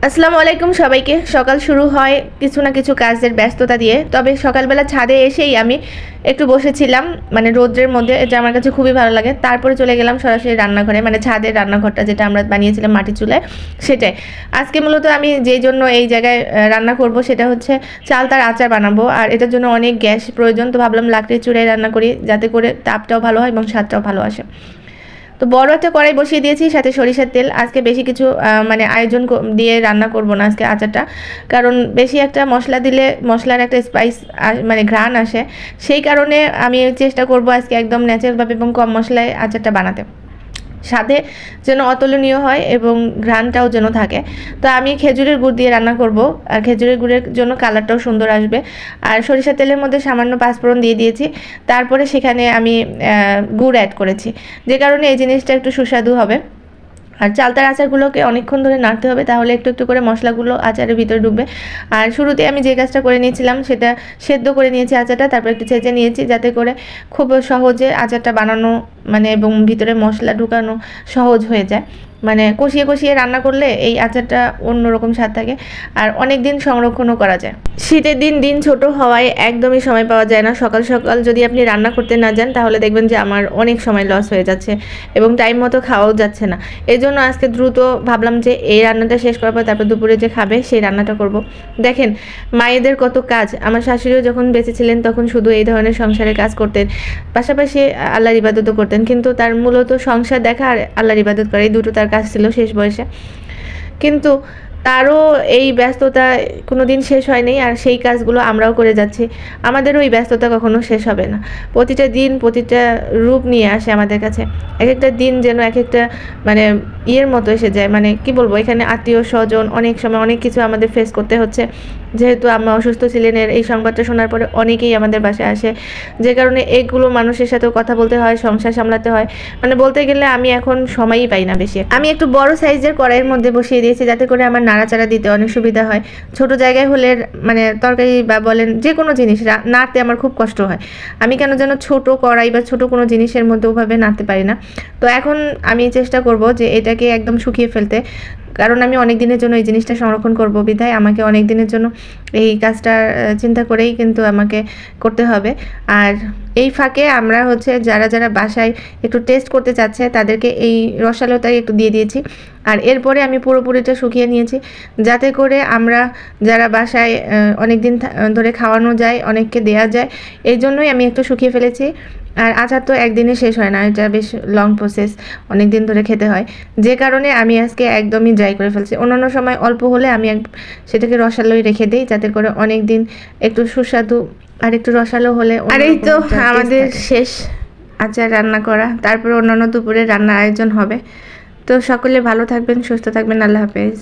আসসালামু আলাইকুম সবাইকে। সকাল শুরু হয় কিছু না কিছু কাজের ব্যস্ততা দিয়ে। তবে সকালবেলা ছাদে এসেই আমি একটু বসেছিলাম, মানে রৌদ্রের মধ্যে, এটা আমার কাছে খুবই ভালো লাগে। তারপরে চলে গেলাম সরাসরি রান্নাঘরে, মানে ছাদের রান্নাঘরটা যেটা আমরা বানিয়েছিলাম মাটির চুলায়, সেটাই। আজকে মূলত আমি যেই জন্য এই জায়গায় রান্না করব সেটা হচ্ছে চালতার আচার বানাবো, আর এটার জন্য অনেক গ্যাস প্রয়োজন। তো ভাবলাম লাকড়ির চুলায় রান্না করি, যাতে করে তাপটাও ভালো হয় এবং স্বাদটাও ভালো আসে। তো বড় একটা কড়াই বসিয়ে দিয়েছি, সাথে সরিষার তেল। আজকে বেশি কিছু মানে আয়োজন দিয়ে রান্না করব না আজকে আচারটা, কারণ বেশি একটা মশলা দিলে মশলার একটা স্পাইস মানে ঘ্রাণ আসে। সেই কারণে আমি চেষ্টা করব আজকে একদম ন্যাচারালভাবে এবং কম মশলায় আচারটা বানাতে, স্বাদে যেন অতুলনীয় হয় এবং ঘ্রাণটাও যেন থাকে। তো আমি খেজুরের গুড় দিয়ে রান্না করব, আর খেজুরের গুড়ের জন্য কালারটাও সুন্দর আসবে। আর সরিষার তেলের মধ্যে সামান্য পাঁচফোড়ন দিয়ে দিয়েছি, তারপরে সেখানে আমি গুড় অ্যাড করেছি, যে কারণে এই জিনিসটা একটু সুস্বাদু হবে। আর চালতার আচারগুলোকে অনেকক্ষণ ধরে নাড়তে হবে, তাহলে একটু একটু করে মশলাগুলো আচারের ভিতরে ঢুকবে। আর শুরুতে আমি যে কাজটা করে নিয়েছিলাম সেটা সেদ্ধ করে নিয়েছি আচারটা, তারপর একটু ছেঁচে নিয়েছি, যাতে করে খুব সহজে আচারটা বানানো মানে এবং ভিতরে মশলা ঢুকানো সহজ হয়ে যায়। মানে কষিয়ে কষিয়ে রান্না করলে এই আচারটা অন্যরকম স্বাদ থাকে, আর অনেক দিন সংরক্ষণও করা যায়। শীতের দিন ছোট হওয়ায় একদমই সময় পাওয়া যায় না। সকাল সকাল যদি আপনি রান্না করতে না যান, তাহলে দেখবেন যে আমার অনেক সময় লস হয়ে যাচ্ছে এবং টাইম মতো খাওয়াও যাচ্ছে না। এই জন্য আজকে দ্রুত ভাবলাম যে এই রান্নাটা শেষ করার পর তারপর দুপুরে যে খাবে সেই রান্নাটা করব। দেখেন মায়েদের কত কাজ। আমার শাশুড়িও যখন বেঁচে ছিলেন তখন শুধু এই ধরনের সংসারের কাজ করতেন, পাশাপাশি আল্লাহর ইবাদতও করতেন, কিন্তু তার মূলত সংসার দেখা আর আল্লাহর ইবাদত করা, এই দুটো তার কাজ ছিল শেষ বয়সে। কিন্তু তারও এই ব্যস্ততা কোনো দিন শেষ হয়নি, আর সেই কাজগুলো আমরাও করে যাচ্ছি। আমাদেরও এই ব্যস্ততা কখনো শেষ হবে না। প্রতিটা দিন প্রতিটা রূপ নিয়ে আসে আমাদের কাছে। এক একটা দিন যেন এক একটা মানে ইয়ের মতো এসে যায়, মানে কি বলবো, এখানে আত্মীয় স্বজন অনেক সময় অনেক কিছু আমাদের ফেস করতে হচ্ছে। যেহেতু আম্মা অসুস্থ ছিলেন, এই সংবাদটা শোনার পরে অনেকেই আমাদের বাসায় আসে, যে কারণে এগুলো মানুষের সাথেও কথা বলতে হয়, সংসার সামলাতে হয়। মানে বলতে গেলে আমি এখন সময়ই পাই না বেশি। আমি একটু বড় সাইজের কড়াইয়ের মধ্যে বসিয়ে দিয়েছি, যাতে করে আমার নাড়াচাড়া দিতে অনেক সুবিধা হয়। ছোট জায়গায় হলে মানে তরকারি বা বলেন যে কোনো জিনিস নাড়তে আমার খুব কষ্ট হয়। আমি কেন যেন ছোট কড়াই বা ছোট কোনো জিনিসের মধ্যে ওভাবে নাড়তে পারি না। তো এখন আমি চেষ্টা করব যে এটাকে একদম শুকিয়ে ফেলতে, কারণ আমি অনেক দিনের জন্য এই জিনিসটা সংরক্ষণ করব, বিধায় আমাকে অনেক দিনের জন্য এই কাজটা চিন্তা করেই কিন্তু আমাকে করতে হবে। আর এই ফাঁকে আমরা হচ্ছে যারা যারা বাসায় একটু টেস্ট করতে চাচ্ছে তাদেরকে এই রসালোটাই একটু দিয়ে দিয়েছি। আর এরপরে আমি পুরোপুরিটা শুকিয়ে নিয়েছি, যাতে করে আমরা যারা বাসায় অনেক দিন ধরে খাওয়ানো যায়, অনেককে দেয়া যায়, এই জন্যই আমি একটু শুকিয়ে ফেলেছি। আর আচার তো একদিনে শেষ হয় না, এটা বেশ লং প্রসেস, অনেক দিন ধরে খেতে হয়, যে কারণে আমি আজকে একদমই ড্রাই করে ফেলছি। অন্যান্য সময় অল্প হলে আমি সেটাকে রসালোই রেখে দিই, যাতে করে অনেক দিন একটু সুস্বাদু আর একটু রসালো হলে। আর এই তো আমাদের শেষ আচার রান্না করা, তারপরে অন্যান্য দুপুরে রান্নার আয়োজন হবে। তো সকলে ভালো থাকবেন, সুস্থ থাকবেন, আল্লাহ হাফেজ।